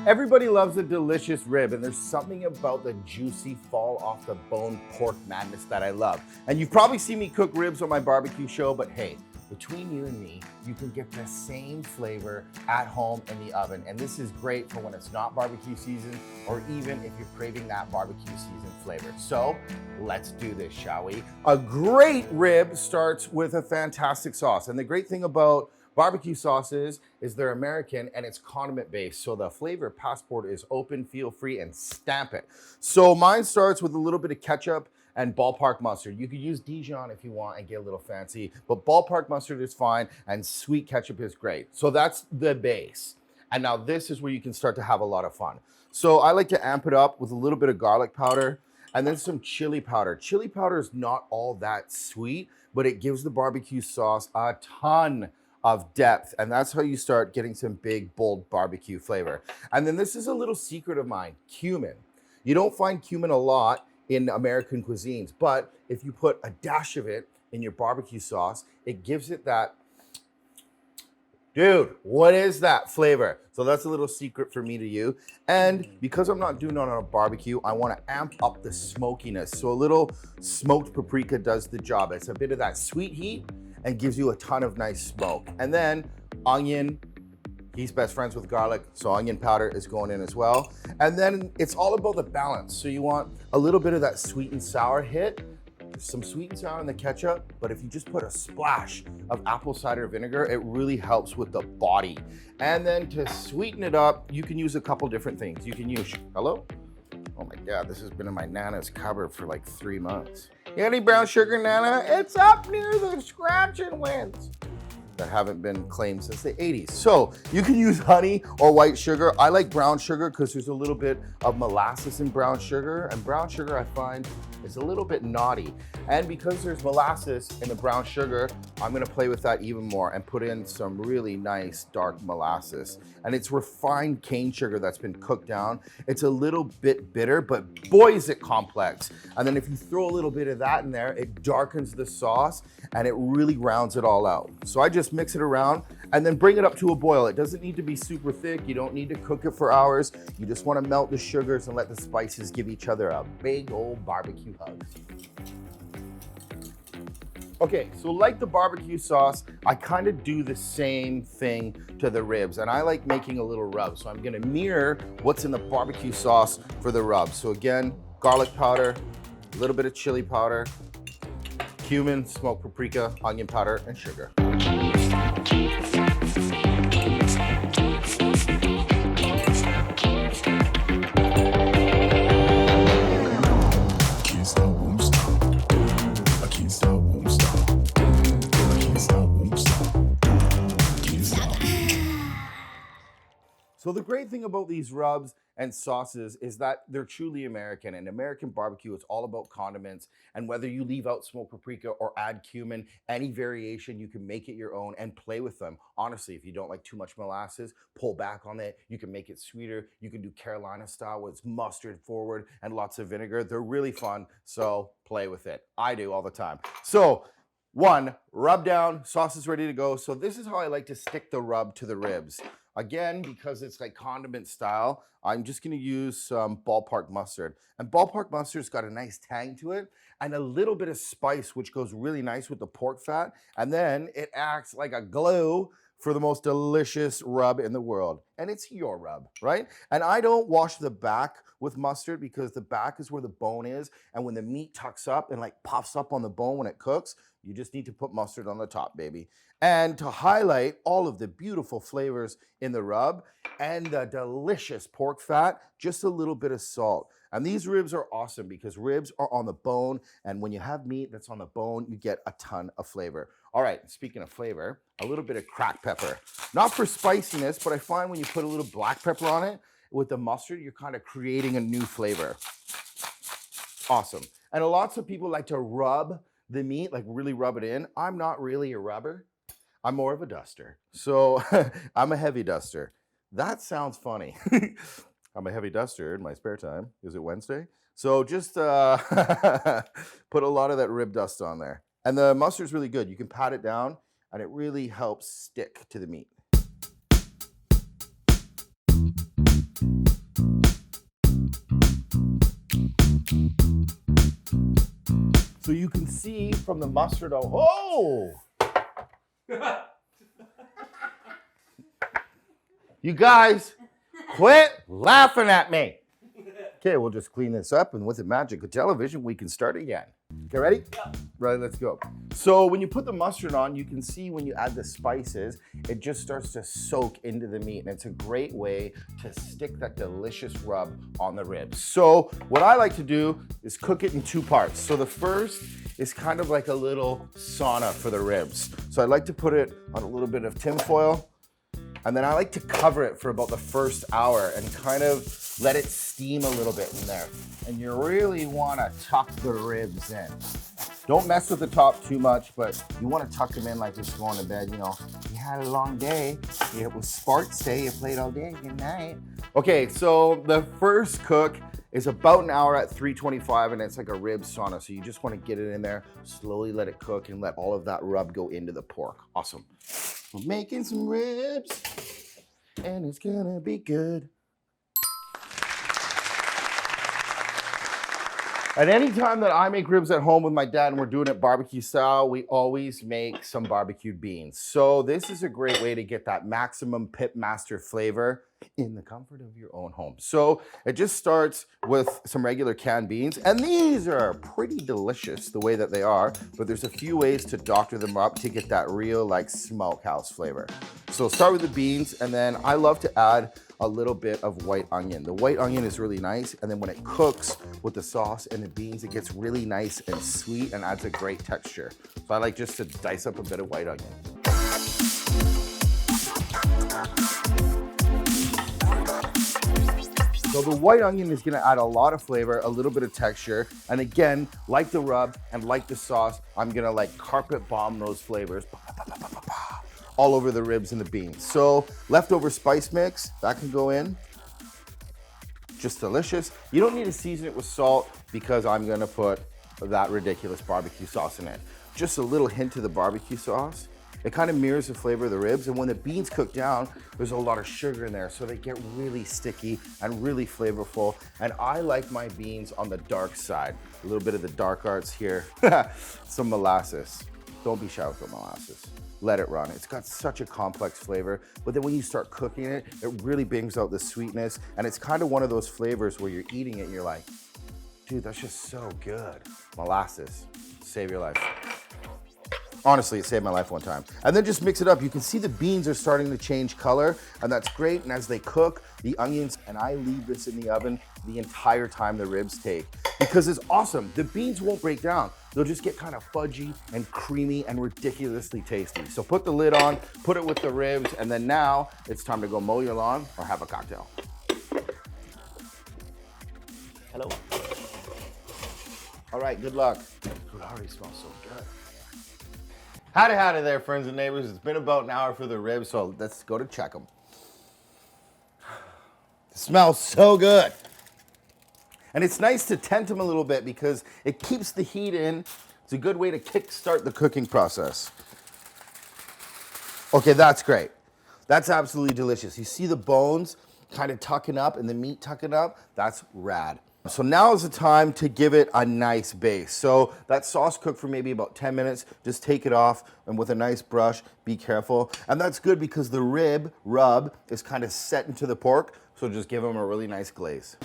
Everybody loves a delicious rib, and there's something about the juicy fall off the bone pork madness that I love. And you've probably seen me cook ribs on my barbecue show, but hey, between you and me, you can get the same flavor at home in the oven. And this is great for when it's not barbecue season, or even if you're craving that barbecue season flavor. So let's do this, shall we? A great rib starts with a fantastic sauce. And the great thing about barbecue sauces is they're American and it's condiment based. So the flavor passport is open, feel free, and stamp it. So mine starts with a little bit of ketchup and ballpark mustard. You could use Dijon if you want and get a little fancy, but ballpark mustard is fine and sweet ketchup is great. So that's the base. And now this is where you can start to have a lot of fun. So I like to amp it up with a little bit of garlic powder and then some chili powder. Chili powder is not all that sweet, but it gives the barbecue sauce a ton of depth, and that's how you start getting some big, bold barbecue flavor. And then this is a little secret of mine, cumin. You don't find cumin a lot in American cuisines, but if you put a dash of it in your barbecue sauce, it gives it that, dude, what is that flavor? So that's a little secret for me to you. And because I'm not doing it on a barbecue, I want to amp up the smokiness. So a little smoked paprika does the job. It's a bit of that sweet heat and gives you a ton of nice smoke. And then onion, he's best friends with garlic, so onion powder is going in as well. And then it's all about the balance. So you want a little bit of that sweet and sour hit, some sweet and sour in the ketchup, but if you just put a splash of apple cider vinegar, it really helps with the body. And then to sweeten it up, you can use a couple different things. You can use, hello? Oh my God, this has been in my Nana's cupboard for like 3 months. You got any brown sugar, Nana? It's up near the scratching wins. That haven't been claimed since the 80s. So you can use honey or white sugar. I like brown sugar because there's a little bit of molasses in brown sugar, and brown sugar I find is a little bit naughty. And because there's molasses in the brown sugar, I'm gonna play with that even more and put in some really nice dark molasses. And it's refined cane sugar that's been cooked down. It's a little bit bitter, but boy is it complex. And then if you throw a little bit of that in there, it darkens the sauce and it really rounds it all out. So I just mix it around and then bring it up to a boil. It doesn't need to be super thick. You don't need to cook it for hours. You just want to melt the sugars and let the spices give each other a big old barbecue hug. Okay, so like the barbecue sauce, I kind of do the same thing to the ribs, and I like making a little rub. So I'm gonna mirror what's in the barbecue sauce for the rub. So again, garlic powder, a little bit of chili powder, cumin, smoked paprika, onion powder, and sugar. So the great thing about these rubs and sauces is that they're truly American, and American barbecue is all about condiments. And whether you leave out smoked paprika or add cumin, any variation, you can make it your own and play with them. Honestly, if you don't like too much molasses, pull back on it. You can make it sweeter. You can do Carolina style where it's mustard forward and lots of vinegar. They're really fun, so play with it. I do all the time. So one, rub down, sauce is ready to go. So this is how I like to stick the rub to the ribs. Again, because it's like condiment style, I'm just gonna use some ballpark mustard. And ballpark mustard's got a nice tang to it and a little bit of spice, which goes really nice with the pork fat. And then it acts like a glue for the most delicious rub in the world. And it's your rub, right? And I don't wash the back with mustard because the back is where the bone is. And when the meat tucks up and like puffs up on the bone when it cooks, you just need to put mustard on the top, baby. And to highlight all of the beautiful flavors in the rub and the delicious pork fat, just a little bit of salt. And these ribs are awesome because ribs are on the bone. And when you have meat that's on the bone, you get a ton of flavor. All right, speaking of flavor, a little bit of cracked pepper. Not for spiciness, but I find when you put a little black pepper on it with the mustard, you're kind of creating a new flavor. Awesome. And lots of people like to rub the meat, like really rub it in. I'm not really a rubber. I'm more of a duster. So I'm a heavy duster. That sounds funny. I'm a heavy duster in my spare time. Is it Wednesday? So just put a lot of that rib dust on there. And the mustard's really good. You can pat it down and it really helps stick to the meat. So you can see from the mustard, oh! You guys, quit laughing at me. Okay, we'll just clean this up, and with the magic of television, we can start again. Okay, ready? Yeah. Right, let's go. So when you put the mustard on, you can see when you add the spices, it just starts to soak into the meat, and it's a great way to stick that delicious rub on the ribs. So what I like to do is cook it in two parts. So the first is kind of like a little sauna for the ribs. So I like to put it on a little bit of tin foil, and then I like to cover it for about the first hour and kind of let it steam a little bit in there. And you really wanna tuck the ribs in. Don't mess with the top too much, but you wanna tuck them in like you're going to bed, you know. You had a long day, it was sports day, you played all day, good night. Okay, so the first cook is about an hour at 325, and it's like a rib sauna. So you just wanna get it in there, slowly let it cook and let all of that rub go into the pork. Awesome. We're making some ribs, and it's gonna be good. At any time that I make ribs at home with my dad and we're doing it barbecue style, we always make some barbecued beans. So this is a great way to get that maximum pit master flavor in the comfort of your own home. So it just starts with some regular canned beans, and these are pretty delicious the way that they are, but there's a few ways to doctor them up to get that real like smokehouse flavor. So start with the beans, and then I love to add a little bit of white onion. The white onion is really nice, and then when it cooks with the sauce and the beans, it gets really nice and sweet and adds a great texture. So I like just to dice up a bit of white onion. So the white onion is gonna add a lot of flavor, a little bit of texture, and again, like the rub and like the sauce, I'm gonna like carpet bomb those flavors all over the ribs and the beans. So leftover spice mix, that can go in. Just delicious. You don't need to season it with salt because I'm gonna put that ridiculous barbecue sauce in it. Just a little hint of the barbecue sauce. It kind of mirrors the flavor of the ribs, and when the beans cook down, there's a lot of sugar in there, so they get really sticky and really flavorful. And I like my beans on the dark side. A little bit of the dark arts here. Some molasses. Don't be shy with the molasses. Let it run. It's got such a complex flavor, but then when you start cooking it, it really brings out the sweetness, and it's kind of one of those flavors where you're eating it and you're like, dude, that's just so good. Molasses, save your life. Honestly, it saved my life one time. And then just mix it up. You can see the beans are starting to change color, and that's great. And as they cook, the onions, and I leave this in the oven the entire time the ribs take, because it's awesome. The beans won't break down. They'll just get kind of fudgy and creamy and ridiculously tasty. So put the lid on, put it with the ribs, and then now it's time to go mow your lawn or have a cocktail. Hello. All right, good luck. It already smells so good. Howdy there, friends and neighbors. It's been about an hour for the ribs, so let's go to check them. It smells so good. And it's nice to tent them a little bit because it keeps the heat in. It's a good way to kickstart the cooking process. Okay, that's great. That's absolutely delicious. You see the bones kind of tucking up and the meat tucking up? That's rad. So now is the time to give it a nice base. So that sauce cooked for maybe about 10 minutes. Just take it off, and with a nice brush, be careful. And that's good because the rub is kind of set into the pork. So just give them a really nice glaze.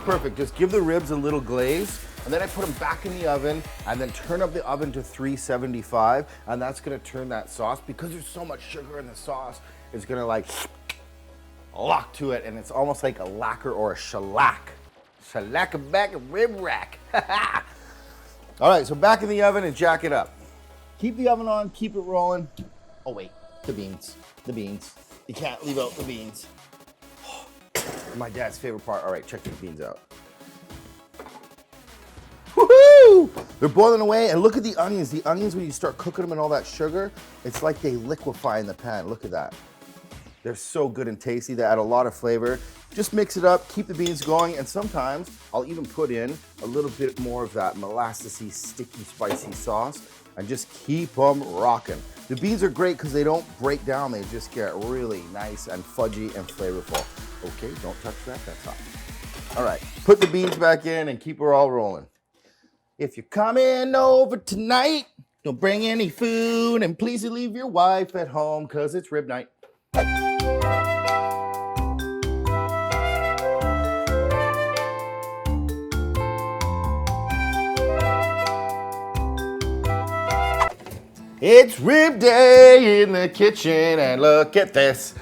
Perfect. Just give the ribs a little glaze, and then I put them back in the oven, and then turn up the oven to 375, and that's gonna turn that sauce, because there's so much sugar in the sauce, it's gonna like lock to it, and it's almost like a lacquer or a shellac. Shellac-a-back rib rack. All right, so back in the oven and jack it up. Keep the oven on, keep it rolling. Oh wait, the beans. You can't leave out the beans. My dad's favorite part. All right, check these beans out. Woohoo! They're boiling away, and look at the onions. The onions, when you start cooking them in all that sugar, it's like they liquefy in the pan. Look at that. They're so good and tasty. They add a lot of flavor. Just mix it up, keep the beans going, and sometimes I'll even put in a little bit more of that molassesy, sticky, spicy sauce and just keep them rocking. The beans are great because they don't break down. They just get really nice and fudgy and flavorful. Okay, don't touch that, that's hot. All right, put the beans back in and keep her all rolling. If you're coming over tonight, don't bring any food, and please leave your wife at home because it's rib night. It's rib day in the kitchen, and look at this.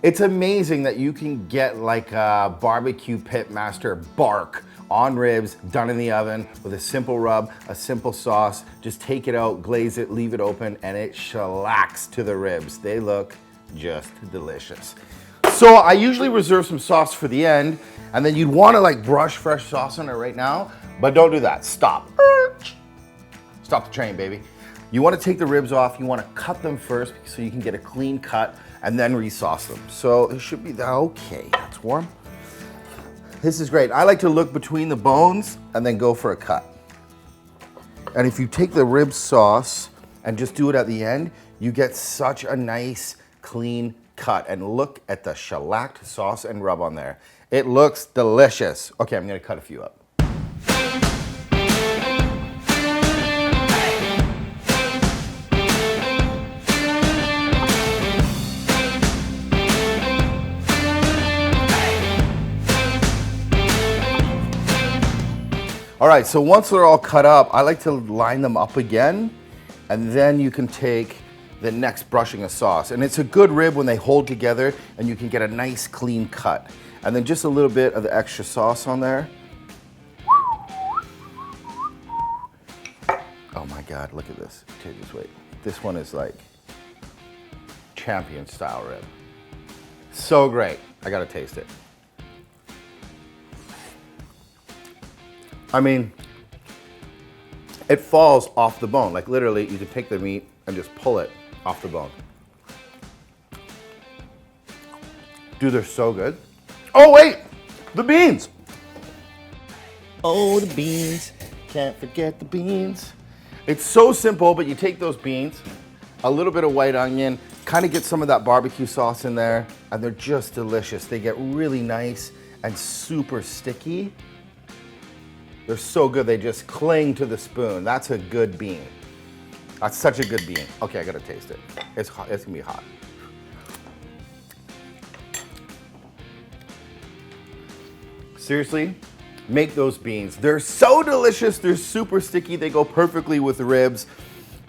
It's amazing that you can get like a barbecue pitmaster bark on ribs, done in the oven with a simple rub, a simple sauce. Just take it out, glaze it, leave it open, and it shellacks to the ribs. They look just delicious. So I usually reserve some sauce for the end, and then you'd wanna like brush fresh sauce on it right now, but don't do that, stop. Stop the train, baby. You wanna take the ribs off, you wanna cut them first so you can get a clean cut and then re-sauce them. So it should be that, okay, that's warm. This is great. I like to look between the bones and then go for a cut. And if you take the rib sauce and just do it at the end, you get such a nice, clean cut. And look at the shellacked sauce and rub on there. It looks delicious. Okay, I'm gonna cut a few up. All right, so once they're all cut up, I like to line them up again, and then you can take the next brushing of sauce. And it's a good rib when they hold together and you can get a nice clean cut. And then just a little bit of the extra sauce on there. Oh my God, look at this. Take this, wait. This one is like champion style rib. So great, I gotta taste it. I mean, it falls off the bone. Like literally, you can take the meat and just pull it off the bone. Dude, they're so good. Oh wait, the beans. Oh, the beans, can't forget the beans. It's so simple, but you take those beans, a little bit of white onion, kind of get some of that barbecue sauce in there, and they're just delicious. They get really nice and super sticky. They're so good, they just cling to the spoon. That's a good bean. That's such a good bean. Okay, I gotta taste it. It's hot, it's gonna be hot. Seriously, make those beans. They're so delicious, they're super sticky, they go perfectly with the ribs.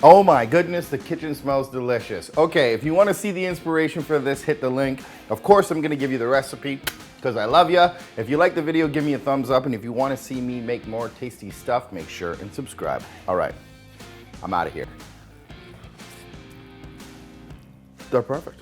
Oh my goodness, the kitchen smells delicious. Okay, if you wanna see the inspiration for this, hit the link. Of course, I'm gonna give you the recipe, because I love ya. If you like the video, give me a thumbs up, and if you want to see me make more tasty stuff, make sure and subscribe. All right, I'm out of here. They're perfect.